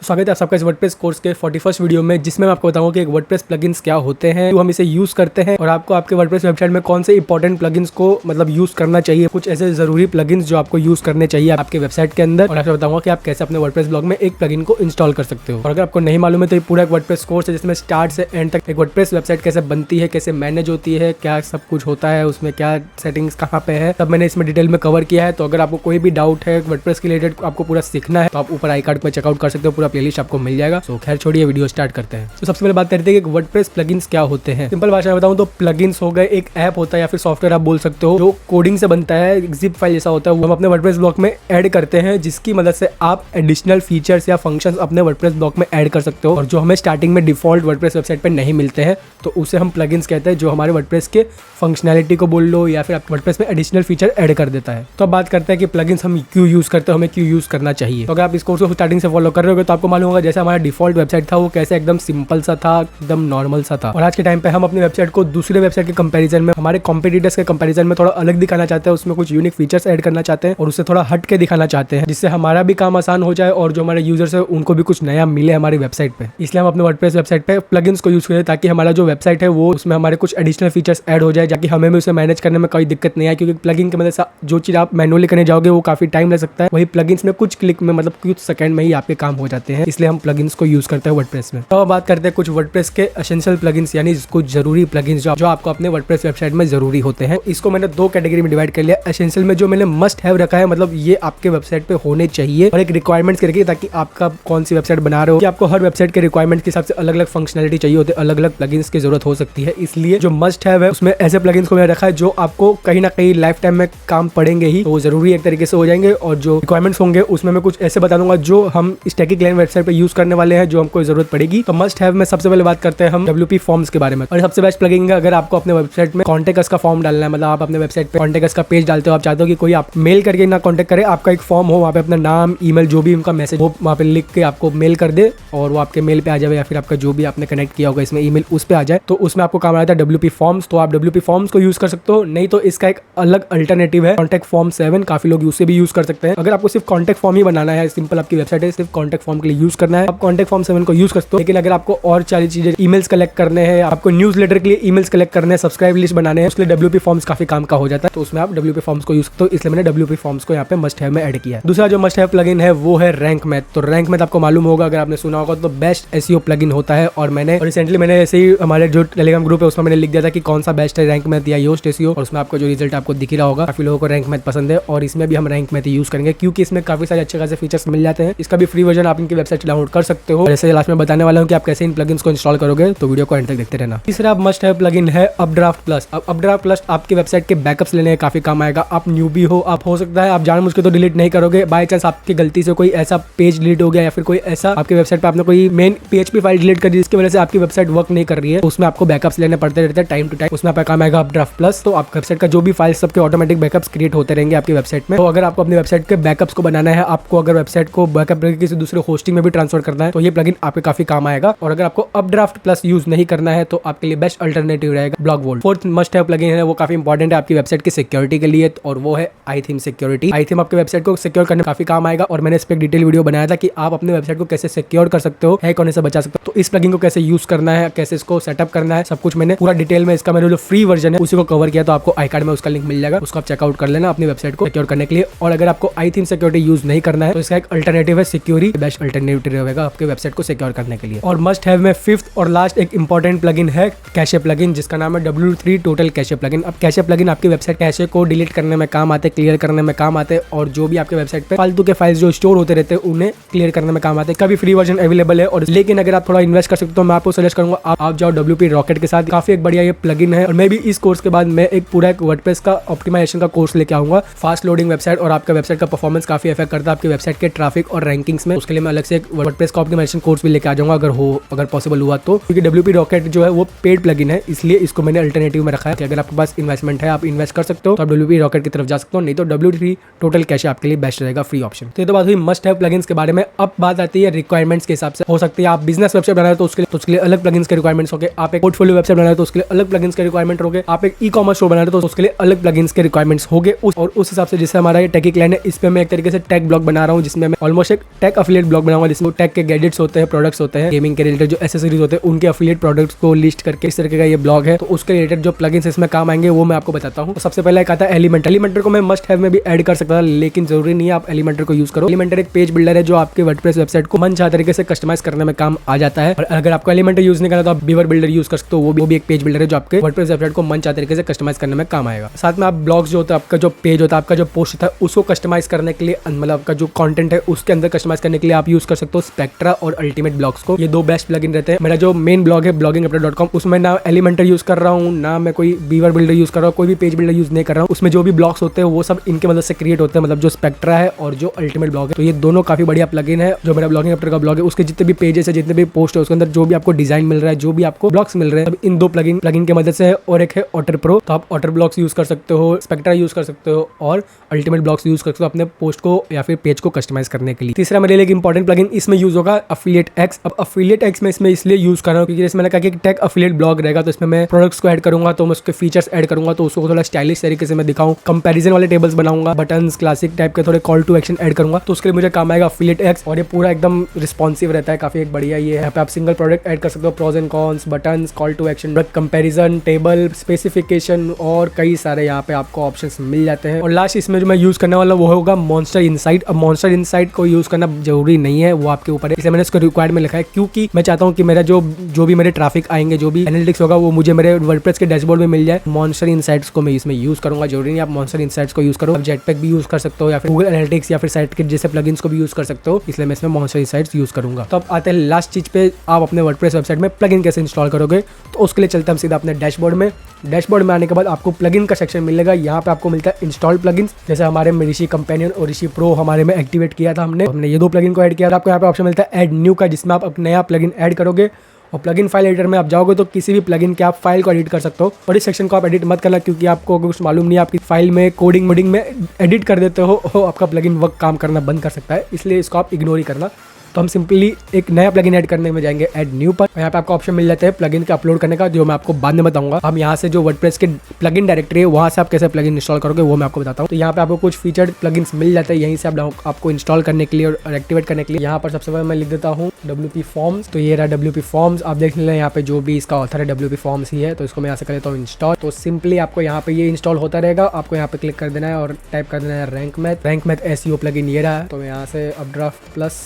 स्वागत है आप सबका इस वर्डप्रेस कोर्स के 41st वीडियो में, जिसमें मैं आपको बताऊंगा कि एक वर्डप्रेस प्लगइन्स क्या होते हैं, तो हम इसे यूज करते हैं और आपको आपके वर्डप्रेस वेबसाइट में कौन से इंपॉर्टेंट प्लगइन्स को मतलब यूज करना चाहिए, कुछ ऐसे जरूरी प्लगइन्स जो आपको यूज करने चाहिए आपके वेबसाइट के अंदर। और आपको बताऊंगा कि आप कैसे अपने वर्डप्रेस ब्लॉग में एक प्लगइन को इंस्टॉल कर सकते हो। और अगर आपको नहीं मालूम है तो ये पूरा एक वर्डप्रेस कोर्स है जिसमें स्टार्ट से एंड तक एक वर्डप्रेस वेबसाइट कैसे बनती है, कैसे मैनेज होती है, क्या सब कुछ होता है, उसमें क्या सेटिंग्स कहाँ पे है, सब मैंने इसमें डिटेल में कवर किया है। तो अगर आपको कोई भी डाउट है वर्डप्रेस के रिलेटेड, आपको पूरा सीखना है, तो आप ऊपर आई कार्ड में चेकआउट कर सकते हो, पूरा प्लेलिस्ट आपको मिल जाएगा। तो खैर छोड़िए, वीडियो स्टार्ट करते हैं। तो सबसे पहले बात करते हैं कि वर्डप्रेस प्लगइन्स क्या होते हैं। सिंपल भाषा में बताऊं तो प्लगइन्स हो गए एक ऐप होता है या फिर सॉफ्टवेयर आप बोल सकते हो, जो कोडिंग से बनता है, एक जिप फाइल जैसा होता है, वो हम अपने वर्डप्रेस ब्लॉग में ऐड करते हैं, जिसकी मदद से आप एडिशनल फीचर्स या फंक्शंस अपने वर्डप्रेस ब्लॉग में ऐड कर सकते हो। और जो हमें स्टार्टिंग में डिफॉल्ट वर्डप्रेस वेबसाइट पे नहीं मिलते हैं, तो उसे हम प्लगइन्स कहते हैं, जो हमारे वर्डप्रेस के फंक्शनैलिटी को बोल लो या फिर आप वर्डप्रेस में एडिशनल फीचर ऐड कर देता है। तो अब बात करते हैं कि प्लगइन्स हम क्यों यूज करते हैं, हमें क्यों यूज करना चाहिए। तो अगर आप इस कोर्स को स्टार्टिंग से फॉलो कर रहे हो तो आपको मालूम होगा जैसे हमारा डिफॉल्ट वेबसाइट था वो कैसे एकदम सिंपल सा था, एकदम नॉर्मल सा था। और आज के टाइम पे हम अपनी वेबसाइट को दूसरे वेबसाइट के कंपैरिजन में, हमारे कॉम्पिटिटर्स के कंपैरिजन में थोड़ा अलग दिखाना चाहते हैं, उसमें कुछ यूनिक फीचर्स ऐड करना चाहते हैं और उससे थोड़ा हट के दिखाना चाहते हैं, जिससे हमारा भी काम आसान हो जाए और जो हमारे यूजर्स है उनको भी कुछ नया मिले हमारी वेबसाइट पे। इसलिए हम अपने वर्डप्रेस वेबसाइट पे प्लगइन्स को यूज करें, ताकि हमारा जो वेबसाइट है वो उसमें हमारे कुछ एडिशनल फीचर्स ऐड हो जाए, ताकि हमें भी उसे मैनेज करने में कोई दिक्कत नहीं आए। क्योंकि प्लगइन की मदद से जो चीज आप मैनुअली करने जाओगे वो काफी टाइम लग सकता है, वही प्लगइन्स में कुछ क्लिक में मतलब कुछ सेकंड में ही आपके काम हो जाते हैं। इसलिए हम प्लगइन्स को यूज करते हैं वर्डप्रेस में। तो बात करते हैं कुछ वर्डप्रेस के एसेंशियल प्लगइन्स, यानी कुछ जरूरी प्लगइन्स जो आपको अपने वर्डप्रेस वेबसाइट में जरूरी होते हैं। इसको मैंने दो कैटेगरी में डिवाइड कर लिया। एसेंशियल में जो मैंने मस्ट हैव रखा है, मतलब ये आपके वेबसाइट पे होने चाहिए, और एक रिक्वायरमेंट्स करके, ताकि आपका कौन सी वेबसाइट बना रहे हो कि आपको हर वेबसाइट के रिक्वायरमेंट्स के हिसाब से अलग अलग फंक्शनलिटी चाहिए होती है, अलग अलग प्लगइन्स की जरूरत हो सकती है। इसलिए जो मस्ट हैव है उसमें ऐसे प्लगइन्स को मैंने रखा है जो आपको कहीं ना कहीं लाइफ टाइम में काम पड़ेंगे ही, तो वो जरूरी एक तरीके से हो जाएंगे। और जो रिक्वायरमेंट्स होंगे उसमें मैं कुछ ऐसे बता दूंगा जो हम स्टैटिक लाइन वेबसाइट पे यूज करने वाले हैं, जो हमको जरूरत पड़ेगी। तो मस्ट हैव में सबसे पहले बात करते हैं हम WP फॉर्म्स के बारे में। और सबसे बेस्ट प्लगइन है अगर आपको अपने वेबसाइट में कॉन्टेक्ट अस का फॉर्म डालना है, मतलब आप अपने वेबसाइट पे कॉन्टेक्ट अस का पेज डालते हो, आप चाहते हो कि कोई आप मेल करके ना कॉन्टेक्ट करे, आपका एक फॉर्म हो, वहाँ पे अपना नाम, ईमेल, जो भी उनका मैसेज हो वहाँ पे लिख के आपको मेल कर दे और वो आपके मेल पे आ जाए, या फिर आपका जो भी आपने कनेक्ट किया होगा इसमें ईमेल उस पे आ जाए, तो उसमें आपको काम आता है WP फॉर्म्स। तो आप WP फॉर्म्स को यूज कर सकते हो, नहीं तो इसका एक अलग अल्टरनेटिव है कॉन्टेक्ट फॉर्म 7, काफी लोग उससे भी यूज कर सकते हैं। अगर आपको सिर्फ कॉन्टेक्ट फॉर्म ही बनाना है, सिंपल आपकी वेबसाइट है, सिर्फ कॉन्टेक्ट फॉर्म के लिए यूज करना है, आप कॉन्टेक्ट फॉर्म 7 को यूज कर सकते हो। लेकिन अगर आपको और सारी चीजें, ईमेल्स कलेक्ट करने हैं, आपको न्यूज़लेटर के लिए ईमेल्स कलेक्ट करने हैं, सब्सक्राइब लिस्ट बनाने हैं, उसके लिए WP फॉर्म्स काफी काम का हो जाता है, तो उसमें आप WP फॉर्म्स को यूज करते हो। इसलिए मैंने WP फॉर्म्स को यहाँ पे मस्ट हैव में ऐड किया है। दूसरा जो मस्ट हैव प्लगइन है वो है रैंक मैथ। तो रैंक मैथ आपको मालूम होगा, अगर आपने सुना होगा, तो बेस्ट SEO प्लगइन होता है। और मैंने रिसेंटली मैंने ऐसे ही हमारे जो टेलीग्राम ग्रुप है उसमें मैंने लिख दिया था कि कौन सा बेस्ट है, रैंक मैथ या योस्ट SEO, और उसमें आपको जो रिजल्ट आपको दिख रहा होगा, काफी लोगों को रैंक मैथ पसंद है और इसमें भी हम रैंक मैथ यूज करेंगे, क्योंकि इसमें काफी सारे अच्छे खासे फीचर्स मिल जाते हैं। इसका भी फ्री वर्जन आप इनकी वेबसाइट डाउनलोड कर सकते हो। जैसे लास्ट में बताने वाला हूँ कि आप कैसे इन प्लगइन्स को इंस्टॉल करोगे, तो वीडियो को एंड तक देखते रहना। तीसरा मस्ट हैव प्लगइन है अपड्राफ्ट प्लस। अब अपड्राफ्ट प्लस आपके वेबसाइट के बैकअप्स लेने में काफी काम आएगा। आप न्यूबी हो, आप हो सकता है आप जानबूझ के तो डिलीट नहीं करोगे, बाय चांस आपकी गलती से कोई ऐसा पेज डिलीट हो गया या फिर कोई ऐसा आपके वेबसाइट पे आपने कोई मेन PHP फाइल डिलीट कर दी जिसकी वजह से आपकी वेबसाइट वर्क नहीं कर रही है, तो उसमें आपको बैकअप्स लेने पड़ते रहते हैं टाइम टू टाइम। उसमें आपका काम आएगा अपड्राफ्ट प्लस। तो आपकी वेबसाइट का जो भी फाइल सबके ऑटोमेटिक बैकअप्स क्रिएट होते रहेंगे आपकी वेबसाइट में। तो अगर आपको अपनी वेबसाइट के बैकअप्स को बनाना है, आपको अगर वेबसाइट को बैकअप किसी दूसरे होस्टिंग में भी ट्रांसफर करना है, तो ये प्लगइन आपके काफी काम आएगा। और अगर आपको अपड्राफ्ट प्लस यूज नहीं करना है तो आपके लिए बेस्ट अल्टरनेटिव रहेगा ब्लॉगवोल्ट। फोर्थ मस्ट हैव प्लगइन है वो काफी इंपॉर्टेंट है आपकी वेबसाइट की सिक्योरिटी के लिए, और वो है iTheme सिक्योरिटी। iTheme आपके वेबसाइट को सिक्योर करने में काफी काम आएगा, और मैंने इस पे एक डिटेल वीडियो बनाया था कि आप अपने वेबसाइट को कैसे सिक्योर कर सकते हो, हैक होने से बचा सकते हो। तो इस प्लगइन को कैसे यूज करना है, कैसे इसको सेटअप करना है, सब कुछ मैंने पूरा डिटेल में, इसका मैंने जो फ्री वर्जन है उसी को कवर किया, तो आपको आई कार्ड में उसका लिंक मिल जाएगा, उसको आप चेकआउट कर लेना अपनी वेबसाइट को सिक्योर करने के लिए। और अगर आपको iTheme सिक्योरिटी यूज नहीं करना है तो इसका एक अल्टरनेटिव है सिक्योरी, बेस्ट अल्टरनेटिव रहेगा आपके वेबसाइट को सिक्योर करने के लिए। और मस्ट हैव में फिफ्थ और लास्ट एक इंपॉर्टेंट प्लगइन है कैशे प्लगइन, जिसका नाम है W3 टोटल कैशे प्लगइन। अब कैशे प्लगइन आपकी वेबसाइट कैशे को डिलीट करने में काम आते हैं, क्लियर करने में काम आते हैं, और जो भी आपके वेबसाइट पे फालतू के फाइल्स जो स्टोर होते रहते हैं उन्हें क्लियर करने में काम आते हैं। कभी फ्री वर्जन अवेलेबल है, और लेकिन अगर आप थोड़ा इन्वेस्ट कर सकते हो तो मैं आपको सजेस्ट करूंगा आप जाओ WP रॉकेट के साथ, काफी एक बढ़िया ये प्लगइन है। और मैं भी इस कोर्स के बाद मैं एक पूरा एक वर्डप्रेस का ऑप्टिमाइजेशन का कोर्स लेके आऊंगा, फास्ट लोडिंग वेबसाइट, और आपका वेबसाइट का परफॉर्मेंस काफी इफेक्ट करता है आपकी वेबसाइट के ट्रैफिक और रैंकिंग्स में। उसके लिए मैं अलग से एक वर्डप्रेस का ऑप्टिमाइजेशन कोर्स भी लेके आ जाऊंगा अगर पॉसिबल हुआ तो, क्योंकि WP रॉकेट जो है वो पेड प्लगइन है, इसलिए इसको मैंने अल्टरनेटिव में रखा है कि अगर आपके पास इन्वेस्टमेंट है, आप इन्वेस्ट कर सकते हो, तो आप WP रॉकेट की तरफ जा सकते हो, नहीं तो W3 टोटल कैशे आपके लिए बेस्ट रहेगा, फ्री ऑप्शन। तो ये तो बात हुई मस्ट हैव प्लगइन्स के बारे में। अब बात आती है रिक्वायरमेंट्स के हिसाब से। हो सकती है आप बिजनेस वेबसाइट बना रहे हो तो उसके लिए अलग प्लगइन्स के रिक्वायरमेंट्स होंगे, आप एक पोर्टफोलियो वेबसाइट बना रहे हो तो उसके लिए अलग प्लगइन्स के रिक्वायरमेंट होंगे, आप एक ई-कॉमर्स स्टोर बना रहे हो तो उसके लिए अलग प्लगइन्स के रिक्वायरमेंट्स होंगे। और उस हिसाब से जैसे हमारा ये टेकी क्लाइंट है, इस पे मैं एक तरीके से टेक ब्लॉग बना रहा हूँ, जिसमें मैं ऑलमोस्ट एक टेक अफिलिएट ब्लॉग बनाऊंगा जिसमें टेक के गैजेट्स होते हैं, प्रोडक्ट्स होते हैं, गेमिंग के रिलेटेड जो एसेसरीज होते हैं उनके एफिलिएट प्रोडक्ट्स को लिस्ट करके इस तरीके का ये ब्लॉग है। तो उसके रिलेटेड जो प्लगइन्स इसमें काम आएंगे वो मैं आपको बताता हूँ। तो सबसे पहले एक आता है एलिमेंटर। एलिमेंटर को मैं मस्ट हैव में भी ऐड कर सकता था, लेकिन जरूरी नहीं है आप एलिमेंटर को यूज करो। एलिमेंटर एक पेज बिल्डर है जो आपके वर्डप्रेस वेबसाइट को मनचाहा तरीके से कस्टमाइज करने में काम आ जाता है। और अगर आपको एलिमेंटर यूज नहीं करना तो आप बीवर बिल्डर यूज कर सकते हो, वो भी एक पेज बिल्डर है जो आपके वर्डप्रेस वेबसाइट को मनचाहा तरीके से कस्टमाइज करने में काम आएगा। साथ में आप ब्लॉग्स जो होता है, आपका जो पेज होता है, आपका जो पोस्ट होता है उसको कस्टमाइज करने के लिए, मतलब आपका जो कंटेंट है उसके अंदर कस्टमाइज करने के लिए आप यूज कर सकते हो स्पेक्ट्रा और अल्टीमेट ब्लॉग्स को। ये दो बेस्ट प्लगइन रहते हैं। मेरा जो मेन ब्लॉग है bloggingupdate.com, उसमें ना एलिमेंटर यूज कर रहा हूँ, ना मैं कोई बीवर बिल्डर यूज कर रहा हूँ, कोई भी पेज बिल्डर यूज नहीं कर रहा हूँ। उसमें जो भी ब्लॉग्स होते हैं वो सब इनके मदद से क्रिएट होते हैं, मतलब जो स्पेक्ट्रा है और जो अल्टीमेट ब्लॉग है। तो ये दोनों काफी बढ़िया प्लगइन है। जो मेरा ब्लॉगिंग अपडेट का ब्लॉग है उसके जितने भी पेजेस है, जितने भी पोस्ट है, उसके अंदर जो भी आपको डिजाइन मिल रहा है, जो भी आपको ब्लॉग्स मिल रहे हैं, सब इन दो प्लगइन की मदद से है। और एक है ऑटर प्रो, तो आप ऑटर ब्लॉग्स यूज कर सकते हो, स्पेक्ट्रा यूज कर सकते हो और अल्टीमेट ब्लॉग्स यूज कर सकते हो अपने पोस्ट को या फिर पेज को कस्टमाइज करने के लिए। तीसरा मेरे लिए एक इंपॉर्टेंट प्लगइन इसमें यूज होगा अफिलिएट एक्स। अब अफिलिएट एक्स में इसमें इसलिए यूज कर रहा हूँ क्योंकि जैसे मैंने कहा कि टेक अफिलिएट ब्लॉग रहेगा, तो इसमें मैं प्रोडक्ट्स को ऐड करूंगा, तो मैं उसके फीचर्स ऐड करूंगा, तो उसको थोड़ा स्टाइलिश तरीके से मैं दिखाऊं, कंपैरिजन वाले टेबल्स बनाऊंगा, बटन्स क्लासिक टाइप के थोड़े कॉल टू एक्शन ऐड करूंगा, तो उसके लिए मुझे काम आएगा अफिलिएट एक्स। और ये पूरा एकदम रिस्पॉन्सिव रहता है, काफी एक बढ़िया ये है। यहाँ पे आप सिंगल प्रोडक्ट ऐड कर सकते हो, pros and cons, buttons, call to action, comparison, table, specification और कई सारे यहाँ पे आपको ऑप्शंस मिल जाते हैं। और लास्ट इसमें जो मैं यूज करने वाला वो होगा मॉन्स्टर इनसाइट। अब मॉन्स्टर इनसाइट को यूज करना जरूरी नहीं है, वो आपके ऊपर है, इसलिए मैंने इसको रिक्वायर्ड में लिखा है क्योंकि मैं चाहता हूँ कि मेरा जो भी मेरे ट्रैफिक आएंगे, जो भी एनालिटिक्स होगा वो मुझे मेरे वर्डप्रेस के डैशबोर्ड में मिल जाए। मॉन्स्टर इनसाइट्स को मैं इसमें यूज करूंगा, जरूरी नहीं आप मॉन्स्टर इनसाइट्स को यूज करो, आप जेटपैक भी यूज कर सकते हो या फिर गूगल एनालिटिक्स या फिर साइटकिट जैसे प्लगइन्स को भी यूज कर सकते हो, इसलिए मैं इसमें मॉन्स्टर इनसाइट्स यूज करूंगा। तो अब आते हैं लास्ट चीज पे, आप अपने वर्डप्रेस वेबसाइट में प्लगइन कैसे इंस्टॉल करोगे। तो उसके लिए चलते हैं हम सीधा अपने डैशबोर्ड में। डैशबोर्ड में आने के बाद आपको प्लगइन का सेक्शन मिलेगा, यहाँ पे आपको मिलता है इंस्टॉल प्लगइन्स। जैसे हमारे में ऋषि कंपेनियन और ऋषि प्रो हमारे में एक्टिवेट किया था हमने ये दो प्लगइन को ऐड किया था। आपको यहाँ पे ऑप्शन मिलता है ऐड न्यू का, जिसमें आप अपना नया प्लगइन ऐड करोगे। और प्लगइन फाइल एडिटर में आप जाओगे तो किसी भी प्लगइन के आप फाइल को एडिट कर सकते हो। और इस सेक्शन को आप एडिट मत करना क्योंकि आपको कुछ मालूम नहीं है, आपकी फाइल में कोडिंग मोडिंग में एडिट कर देते हो आपका प्लगइन वर्क काम करना बंद कर सकता है, इसलिए इसको आप इग्नोर ही करना। तो हम सिंपली एक नया प्लगइन ऐड करने में जाएंगे ऐड न्यू पर। यहाँ पे आपको ऑप्शन मिल जाता है प्लगइन के अपलोड करने का, जो मैं आपको बाद में बताऊंगा। हम यहाँ से जो वर्डप्रेस के प्लगइन डायरेक्टरी है वहाँ से आप कैसे प्लगइन इंस्टॉल करोगे वो मैं आपको बताता हूँ। तो यहाँ पे आपको कुछ फीचर्ड प्लगइन्स मिल जाते हैं, यहीं से आपको इंस्टॉल करने के लिए और एक्टिवेट करने के लिए। यहाँ पर सबसे पहले मैं लिख देता हूँ WP फॉर्म्स। तो ये रहा WP फॉर्म्स, आप देख लें यहाँ पे जो भी इसका ऑथर है WP फॉर्म्स ही है। तो इसको मैं यहाँ से कर लेता हूँ इंस्टॉल। तो सिंपली आपको यहाँ पे ये इंस्टॉल होता रहेगा, आपको यहाँ पे क्लिक कर देना है और टाइप कर देना है रैंक मैथ SEO प्लगइन ये रहा है। तो यहाँ से अपड्राफ्ट प्लस,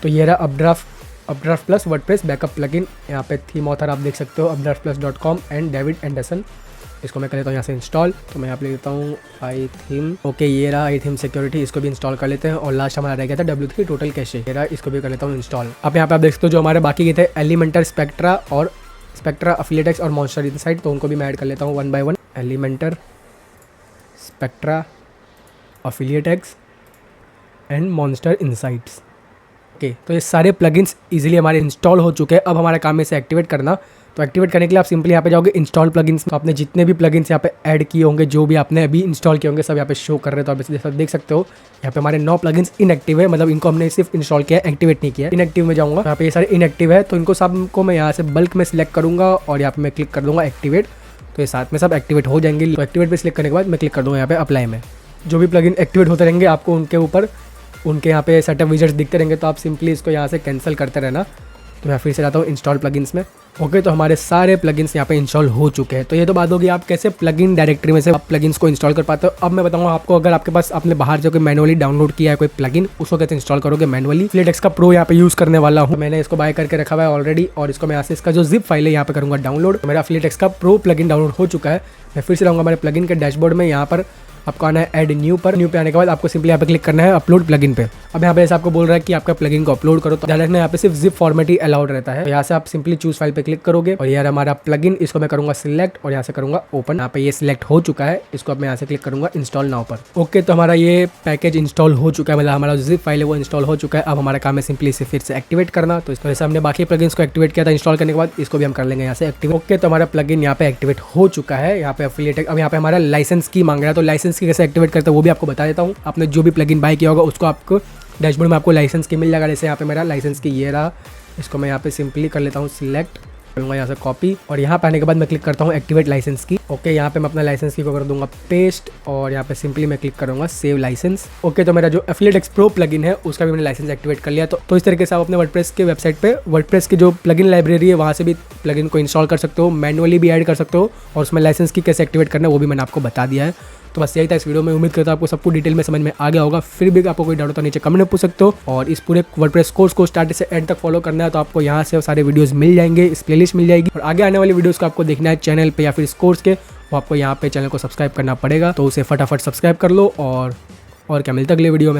तो ये रहा updraft plus WordPress backup plugin. यहाँ पे थीम ऑथर आप देख सकते हो updraftplus.com एंड डेविड एंडरसन। इसको मैं कर लेता हूँ यहाँ से इंस्टॉल। तो मैं यहाँ पे लेता हूँ आई थीम। ओके ये रहा आई थीम सिक्योरिटी, इसको भी इंस्टॉल कर लेते हैं। और लास्ट हमारा रह गया था W3 टोटल कैशे, ये रहा, इसको भी कर लेता हूँ इंस्टॉल। अब यहाँ पे आप देख सकते हो जो हमारे बाकी के थे एलिमेंटर, स्पेक्ट्रा अफिलिएट एक्स और मॉन्स्टर इनसाइट, तो उनको भी मैं ऐड कर लेता हूँ 1 by 1। Elementor, spectra, affiliate x and monster insights. Okay तो ये सारे प्लगइन्स इजीली हमारे इंस्टॉल हो चुके हैं। अब हमारा काम है इसे एक्टिवेट करना। तो एक्टिवेट करने के लिए आप सिंपली यहाँ पे जाओगे इंस्टॉल प्लगइन्स। तो आपने जितने भी प्लगइन्स यहाँ पे ऐड किए होंगे, जो भी आपने अभी इंस्टॉल किए होंगे, सब यहाँ पे शो कर रहे हैं। तो आप जैसा देख सकते हो यहाँ पे हमारे 9 प्लगइन्स इनएक्टिव है, मतलब इनको हमने सिर्फ इंस्टॉल किया है, एक्टिवेट नहीं किया। इनएक्टिव में जाऊँगा, यहाँ पे ये सारे इनएक्टिव है, तो इनको सबको मैं यहाँ से बल्क में सिलेक्ट करूँगा और यहाँ पे मैं क्लिक कर दूँगा एक्टिवेट। तो ये साथ में सब एक्टिवेट हो जाएंगे। तो एक्टिवेट पे सिलेक्ट करने के बाद मैं क्लिक कर दूँगा यहाँ पे अप्लाई में। जो भी प्लगइन एक्टिवेट होते रहेंगे आपको उनके ऊपर उनके यहाँ पे सेटअप विजेट्स दिखते रहेंगे, तो आप सिंपली इसको यहाँ से कैंसिल करते रहना। तो मैं फिर से जाता हूँ इंस्टॉल प्लगइन्स में। ओके तो हमारे सारे प्लगइन्स यहाँ पे इंस्टॉल हो चुके हैं। तो ये तो बात होगी आप कैसे प्लगइन डायरेक्टरी में से आप प्लगइन्स को इंस्टॉल कर पाते हो। अब मैं बताऊंगा आपको, अगर आपके पास आपने बाहर से कोई मैनुअली डाउनलोड किया है कोई प्लगइन, उसको कैसे इंस्टॉल करोगे मैनुअली। अफिलिएट एक्स का प्रो यहाँ पे यूज करने वाला हूँ, मैंने इसको बाय करके रखा हुआ है ऑलरेडी। और इसको मैं यहाँ से इसका जो जिप फाइल है यहाँ पे करूँगा डाउनलोड। मेरा अफिलिएट एक्स का प्रो प्लगइन डाउनलोड हो चुका है। मैं फिर से रहूँगा हमारे प्लगइन के डैशबोर्ड में। यहाँ पर आपको आना है ऐड न्यू पर। न्यू पे आने के बाद आपको सिंपली यहाँ पे क्लिक करना है अपलोड प्लगइन पे। अब यहाँ पे ऐसे आपको बोल रहा है कि आपका प्लगइन को अपलोड करो, तो डायरेक्ट यहाँ पे सिर्फ जिप फॉर्मेट ही अलाउड रहता है। तो यहाँ से आप सिंपली चूज फाइल पे क्लिक करोगे और यार हमारा प्लगइन, इसको मैं करूंगा सिलेक्ट और यहाँ से करूंगा ओपन। यहाँ पे ये सिलेक्ट हो चुका है, इसको अब मैं यहाँ से क्लिक करूंगा इंस्टॉल नाउ पर। ओके तो हमारा ये पैकेज इंस्टॉल हो चुका है, मतलब हमारा जिप फाइल है वो इंस्टॉल हो चुका है। अब हमारा काम है सिंपली इसे फिर से एक्टिवेट करना। तो इस तरह से हमने बाकी प्लगइन्स को एक्टिवेट किया था इंस्टॉल करने के बाद, इसको भी हम कर लेंगे यहाँ से एक्टिवेट। ओके तो हमारा प्लगइन यहाँ पे एक्टिवेट हो चुका है। यहाँ पे अफिलिएट, अब यहाँ पे हमारा लाइसेंस की मांग रहा है, तो लाइसेंस की कैसे एक्टिवेट करते हैं वो भी आपको बता देता हूँ। आपने जो भी प्लगइन बाय किया होगा उसको आपको डैशबोर्ड में आपको लाइसेंस की मिल जाएगा। जैसे यहाँ पे मेरा लाइसेंस की ये रहा, इसको मैं यहाँ पे सिंपली कर लेता हूँ सिलेक्ट, करूँगा यहाँ से कॉपी और यहाँ पे आने के बाद मैं क्लिक करता हूँ एक्टिवेट लाइसेंस की। ओके, यहाँ पे मैं अपना लाइसेंस की को कर दूंगा पेस्ट और यहाँ पे सिंपली मैं क्लिक करूंगा सेव लाइसेंस। ओके, तो मेरा जो एफिलिएट एक्स प्रो प्लगइन है उसका भी मैंने लाइसेंस एक्टिवेट कर लिया। तो इस तरीके से आप अपने वर्डप्रेस के वेबसाइट पे वर्डप्रेस की जो प्लगइन लाइब्रेरी है वहाँ से भी प्लगइन को इंस्टॉल कर सकते हो, मैनुअली भी ऐड कर सकते हो और उसमें लाइसेंस की कैसे एक्टिवेट करना है वो भी मैंने आपको बता दिया है। तो बस यही था इस वीडियो में। उम्मीद करता हूं आपको सब कुछ डिटेल में समझ में आ गया होगा। फिर भी आपको कोई डाउट हो तो नीचे कमेंट में पूछ सकते हो। और इस पूरे वर्डप्रेस कोर्स को स्टार्ट से एंड तक फॉलो करना है तो आपको यहाँ से सारे वीडियोस मिल जाएंगे, इस प्लेलिस्ट मिल जाएगी। और आगे आने वाली वीडियोस को आपको देखना है चैनल पे या फिर इस कोर्स के, वो आपको यहाँ पे चैनल को सब्सक्राइब करना पड़ेगा। तो उसे फटाफट सब्सक्राइब कर लो और क्या मिलता है अगले वीडियो में।